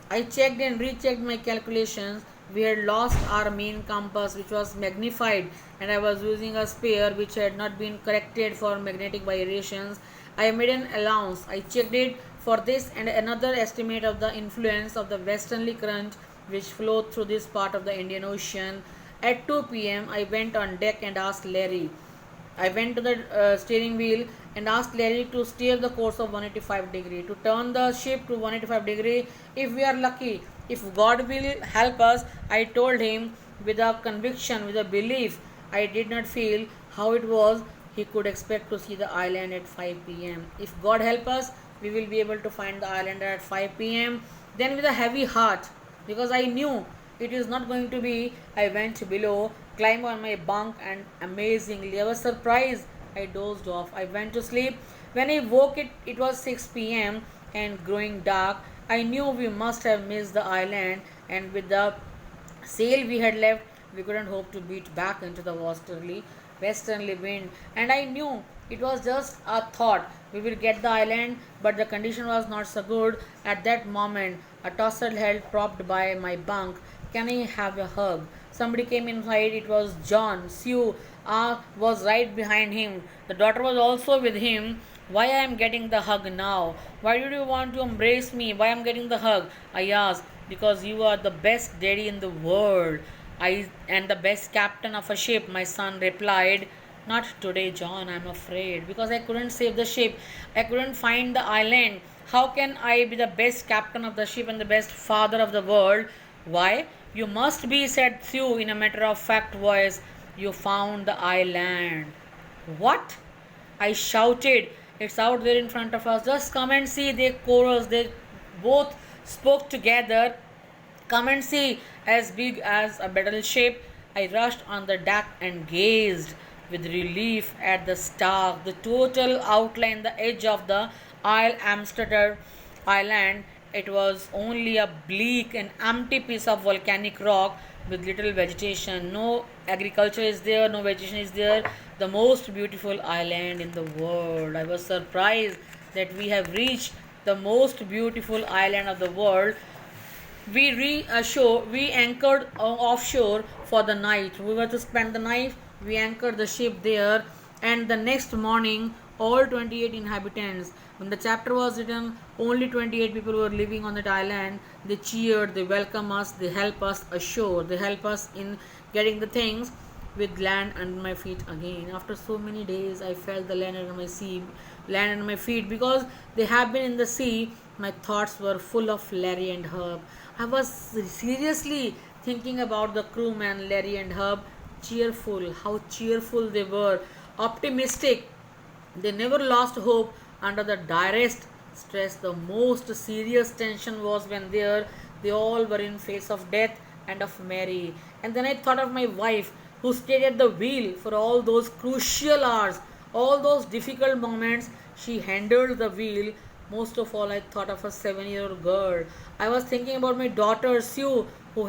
I checked and rechecked my calculations. We had lost our main compass, which was magnified, and I was using a spare which had not been corrected for magnetic variations. I made an allowance. I checked it for this and another estimate of the influence of the westerly current which flowed through this part of the Indian Ocean. At 2 p.m., I went on deck and asked Larry. I went to the steering wheel and asked Larry to steer the course of 185 degree, to turn the ship to 185 degree if we are lucky, if God will help us. I told him with a conviction, with a belief. I did not feel how it was he could expect to see the island at 5 p.m. If God help us, we will be able to find the island at 5 p.m. Then with a heavy heart, because I knew it is not going to be. I went below, climbed on my bunk, and amazingly, I was surprised. I dozed off. I went to sleep. When I woke, it was 6 p.m. and growing dark. I knew we must have missed the island, and with the sail we had left, we couldn't hope to beat back into the westernly wind. And I knew it was just a thought. We will get the island, but the condition was not so good. At that moment, a tossel held propped by my bunk. Can I have a hug? Somebody came inside. It was John. Sue was right behind him. The daughter was also with him. Why I am getting the hug now? Why did you want to embrace me? Why I am getting the hug? I asked. Because you are the best daddy in the world. I and the best captain of a ship, my son replied. Not today, John, I'm afraid. Because I couldn't save the ship. I couldn't find the island. How can I be the best captain of the ship and the best father of the world? Why? You must be, said Sue in a matter of fact voice. You found the island. What? I shouted. It's out there in front of us. Just come and see. They chorus. They both spoke together. Come and see. As big as a battleship. I rushed on the deck and gazed with relief at the stark, the total outline, the edge of the Isle Amsterdam island. It was only a bleak and empty piece of volcanic rock with little vegetation. No agriculture is there, no vegetation is there. The most beautiful island in the world. I was surprised that we have reached the most beautiful island of the world. We anchored offshore for the night. We were to spend the night. We anchored the ship there, and the next morning, all 28 inhabitants. When the chapter was written, only 28 people were living on that island. They cheered, they welcomed us, they helped us ashore, they helped us in getting the things with land under my feet again. After so many days, I felt the land under my feet because they have been in the sea. My thoughts were full of Larry and Herb. I was seriously thinking about the crewmen, Larry and Herb. Cheerful, how cheerful they were, optimistic. They never lost hope under the direst stress. The most serious tension was when they all were in face of death and of Mary. And then I thought of my wife who stayed at the wheel for all those crucial hours, all those difficult moments. She handled the wheel. Most of all, I thought of a 7-year-old girl. I was thinking about my daughter Sue, who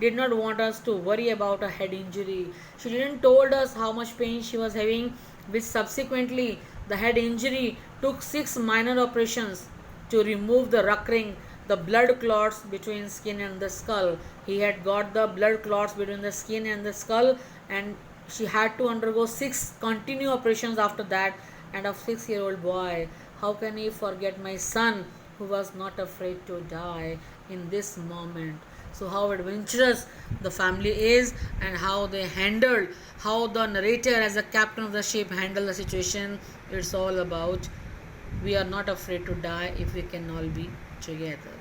did not want us to worry about a head injury. She didn't told us how much pain she was having, which subsequently the head injury took 6 minor operations to remove the ruckring, the blood clots between skin and the skull. He had got the blood clots between the skin and the skull, and she had to undergo 6 continued operations after that. And of 6-year-old boy, how can he forget my son who was not afraid to die in this moment? So how adventurous the family is, and how they handled, how the narrator as a captain of the ship handled the situation. It's all about we are not afraid to die if we can all be together.